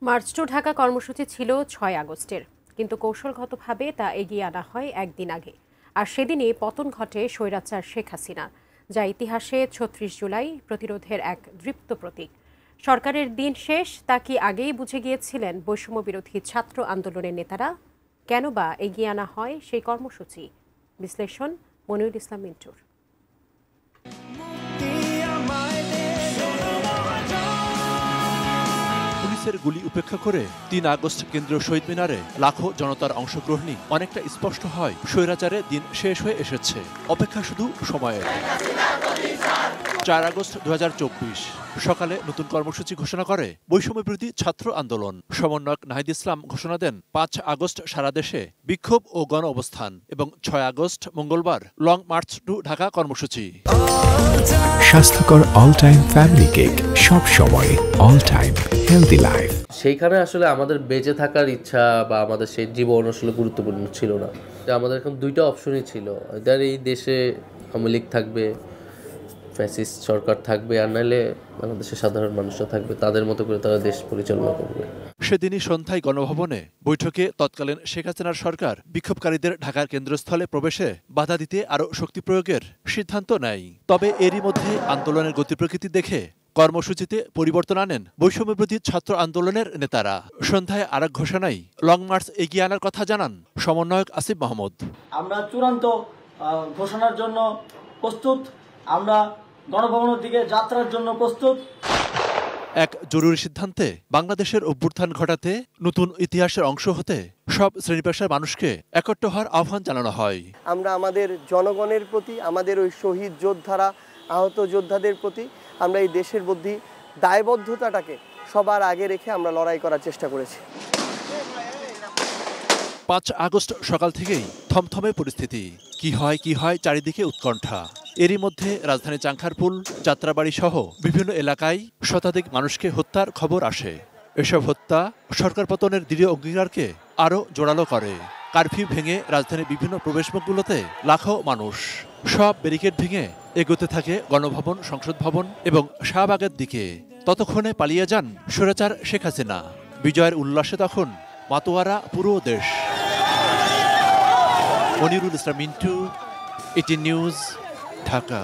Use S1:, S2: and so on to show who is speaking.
S1: March two Dhaka কর্মসূচি ছিল ৬ আগস্টের, কিন্তু কৌশলগতভাবে তা এগিয়ে আনা হয় একদিন আগে। আর সেদিনই পতন ঘটে স্বৈরাচার শেখ হাসিনা, যা ইতিহাসে ৩৬ জুলাই প্রতিরোধের এক দৃপ্ত প্রতীক। সরকারের দিন শেষ তা কি আগেই বুঝে গিয়েছিলেন বৈষম্য বিরোধী ছাত্র আন্দোলনের নেতারা? কেন বা এগিয়ে আনা হয় সেই কর্মসূচি? বিশ্লেষণ মনিরুল ইসলাম মিন্টুর।
S2: পুলিশের গুলি উপেক্ষা করে ৩ আগস্ট কেন্দ্রীয় শহীদ মিনারে লাখো জনতার অংশগ্রহণই অনেকটা স্পষ্ট হয় স্বৈরাচারের দিন শেষ হয়ে এসেছে। অপেক্ষা শুধু সময়ের। ৪ আগস্ট ২০২৪ সকালে নতুন কর্মসূচি ঘোষণা করে বৈষম্য বিরোধী ছাত্র আন্দোলন। সমন্বয়ক নাহিদ ইসলাম ঘোষণা দেন ৫ আগস্ট সারা দেশে বিক্ষোভ ও গণ অবস্থান এবং ৬ আগস্ট মঙ্গলবার লং মার্চ টু ঢাকা কর্মসূচি।
S3: স্বাস্থ্যকর অল টাইম ফ্যামিলি কেক, সব সময় অল টাইম হেলদি লাইফ।
S4: সেইখানে আসলে আমাদের বেঁচে থাকার ইচ্ছা বা আমাদের সেই জীবন আসলে গুরুত্বপূর্ণ ছিল না। আমাদের এখন দুইটা অপশনই ছিল, এদের এই দেশে আওয়ামী লীগ থাকবে, ফ্যাসিস্ট সরকার থাকবে, আর নাইলে বাংলাদেশের সাধারণ মানুষরা থাকবে, তাদের মতো করে তারা দেশ পরিচালনা করবে।
S2: সেদিনই সন্ধ্যায় গণভবনে বৈঠকে তৎকালীন শেখ হাসিনার সরকার বিক্ষোভকারীদের ঢাকার কেন্দ্রস্থলে প্রবেশে বাধা দিতে আরও শক্তি প্রয়োগের সিদ্ধান্ত নেয়। তবে এরই মধ্যে আন্দোলনের গতি প্রকৃতি দেখে কর্মসূচিতে পরিবর্তন আনেন বৈষম্য বিরোধী ছাত্র আন্দোলনের নেতারা। সন্ধ্যায় আরেক ঘোষণায় লং মার্চ এগিয়ে আনার কথা জানান সমন্বয়ক আসিফ মাহমুদ।
S5: আমরা চূড়ান্ত ঘোষণার জন্য প্রস্তুত, আমরা গণভবনের দিকে যাত্রার জন্য প্রস্তুত।
S2: এক জরুরি সিদ্ধান্তে বাংলাদেশের অভ্যুত্থান ঘটাতে, নতুন ইতিহাসের অংশ হতে সব শ্রেণী পেশার মানুষকে একত্র হওয়ার আহ্বান জানানো হয়।
S6: আমরা আমাদের জনগণের প্রতি, আমাদের ওই শহীদ যোদ্ধারা, আহত যোদ্ধাদের প্রতি আমরা এই দেশের মধ্যে দায়বদ্ধতাটাকে সবার আগে রেখে আমরা লড়াই করার চেষ্টা করেছি।
S2: ৫ আগস্ট সকাল থেকেই থমথমে পরিস্থিতি। কি হয় চারিদিকে উৎকণ্ঠা। এরই মধ্যে রাজধানী চাংখারপুল, যাত্রাবাড়ি সহ বিভিন্ন এলাকায় শতাধিক মানুষকে হত্যার খবর আসে। এসব হত্যা সরকার পতনের দৃঢ় অঙ্গীকারকে আরও জোরালো করে। কারফিউ ভেঙে রাজধানীর বিভিন্ন প্রবেশমুখগুলোতে লাখো মানুষ। সব ব্যারিকেড ভেঙে এগোতে থাকে গণভবন, সংসদ ভবন এবং শাহবাগের দিকে। ততক্ষণে পালিয়ে যান স্বৈরাচার শেখ হাসিনা। বিজয়ের উল্লাসে তখন মাতোয়ারা পুরো দেশ। Monirul Islam Mintu, ET news, Dhaka.